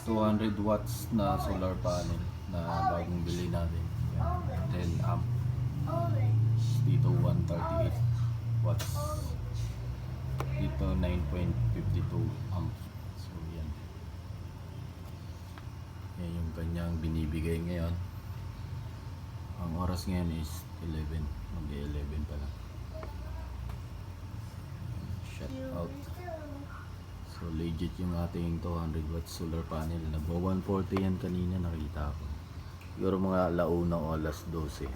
200 watts na solar panel na bagong bili natin. Yan, 10 amp. Dito 138 watts. Dito 9.52 amp. So yan. Yan yung kanyang binibigay ngayon. Ang oras ngayon is 11. Mag-11 pa lang. Shut out. So legit yung ating 200 watts solar panel. Nagwa 140 yan kanina, nakita ko. Siguro mga alauna o alas 12.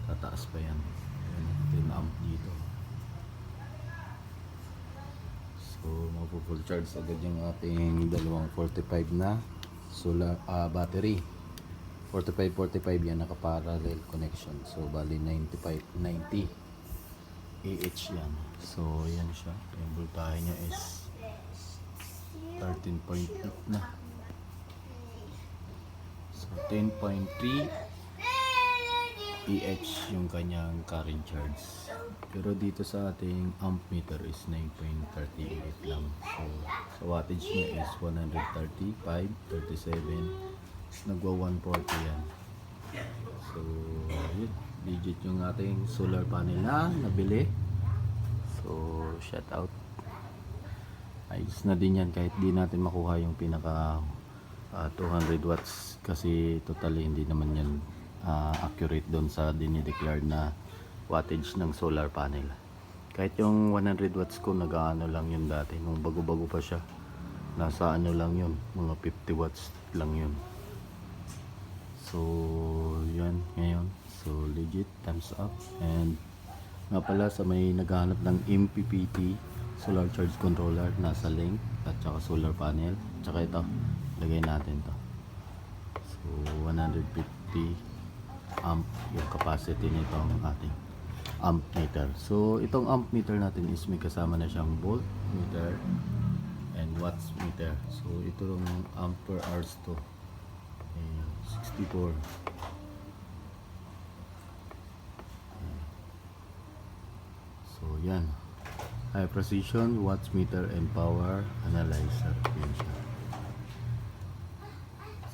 Tataas pa yan. 10 amp dito. So mapu-full charge agad yung ating dalawang 45 na solar battery. 45 yan, naka-parallel connection. So bali 90 AH yan. So yan siya. Yung voltahe niya is 13.8 na. So 10.3 EH yung kanyang current charge. Pero dito sa ating amp meter is 9.38 lang. So sa wattage niya is 135, 37. Nagwa 140 yan. So yun, legit yung ating solar panel na nabili. So shout out. Ayos na din yan kahit di natin makuha yung pinaka 200 watts kasi totally hindi naman yan accurate doon sa dinideclare na wattage ng solar panel. Kahit yung 100 watts ko nag-ano lang yun dati nung bago-bago pa siya, nasa ano lang yun, mga 50 watts lang yun. So yan ngayon, so legit, thumbs up. And nga pala sa may naghahanap ng MPPT solar charge controller, nasa link at saka solar panel, tsaka ito lagay natin to. So 150 amp yung capacity nito ang ating amp meter. So itong amp meter natin is may kasama na siyang volt meter and watts meter. So ito yung ampere hours to 64. So yan, high precision watts meter and power analyzer. Yan siya.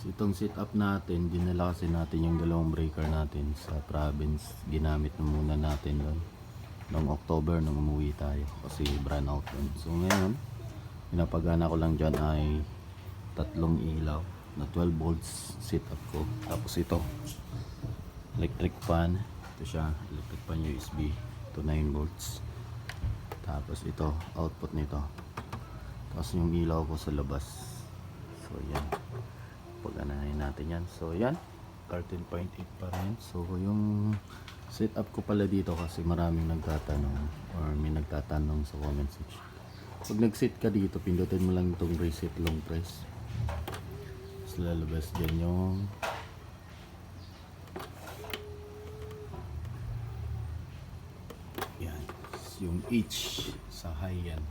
So itong setup natin, dinala kasi natin yung dalawang breaker natin sa province. Ginamit na muna natin doon noong October nung umuwi tayo kasi brand out doon. So ngayon, pinapagana ko lang dyan ay tatlong ilaw na 12 volts setup ko. Tapos ito, electric fan. Ito siya, electric fan USB to 9 volts. Tapos ito, output nito. Tapos yung ilaw ko sa labas. So yan, pag-anahin natin yan. So yan, 13.8 pa rin. So yung setup ko pala dito kasi maraming nagtatanong or may nagtatanong sa comment section. Pag nag-set ka dito, pindutin mo lang itong reset long press. Tapos lalabas dyan yung H sa high yan,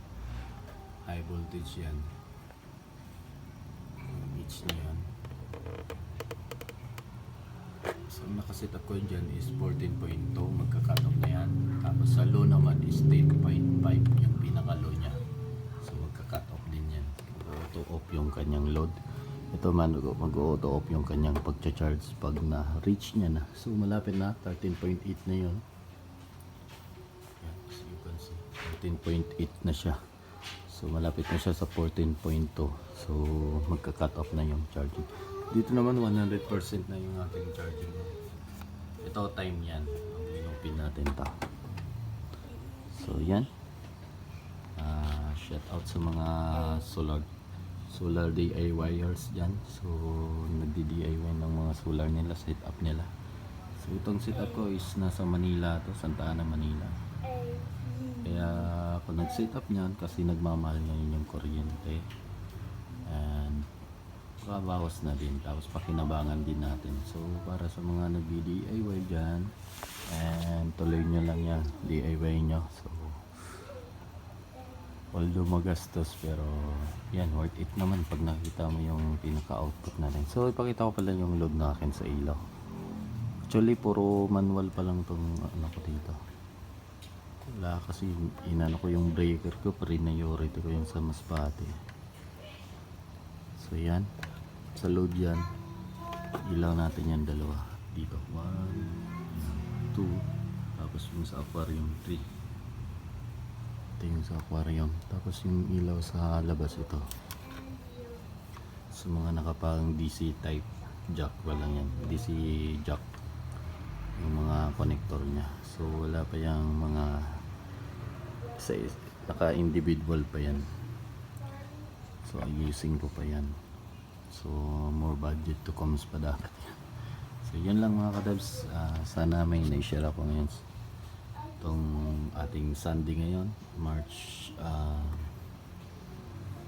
high voltage yan, yung H na yan. So nakaset up ko dyan is 14.2, magka-cut off na yan. Tapos sa low naman is 10.5 yung pinaka low nya. So magka-cut off din yan, mag-auto off yung kanyang load. Ito man, mag-auto off yung kanyang pag-charge pag na-reach nya na. So malapit na, 13.8 na yun. 14.8 na siya. So malapit na siya sa 14.2. So magka-cut off na yung charging. Dito naman 100% na yung ating charging. Ito time yan. Ang pinupin natin to. So yan. Shout out sa mga solar DIYers dyan. So nagdi-DIY ng mga solar nila, setup nila. So itong setup ko is nasa Manila to, Santa Ana, Manila. Kaya ako nag-set up niyan kasi nagmamahal ngayon yung kuryente and babawas na din, tapos pakinabangan din natin. So para sa mga nag-DIY dyan, and tuloy nyo lang yan, DIY nyo. So although magastos, pero yan, worth it naman pag nakita mo yung pinaka-output natin. So ipakita ko pala yung load na akin sa ilaw. Actually puro manual pa lang tong ano ko dito. Wala kasi inano ko yung breaker ko, priority ko yung sa Masbate. So So yan, sa load yan, ilaw natin yan dalawa dito, 1, 2, tapos yung sa aquarium 3. Ito yung sa aquarium, tapos yung ilaw sa labas ito. Sa mga nakapang DC type jack, walang yan, DC jack yung mga connector nya. So wala pa yung mga sa naka individual pa yan, so ayusin ko pa yan. So more budget to comes pa dapat yan. So yun lang mga kadabs. Sana may na-share ako ngayon itong ating Sunday ngayon, March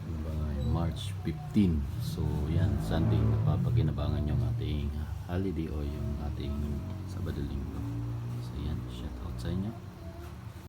ano ba ngayon? March 15. So yan, Sunday, napapakinabangan yung ating holiday o yung ating Sabado Linggo. So yan, shout out sa inyo.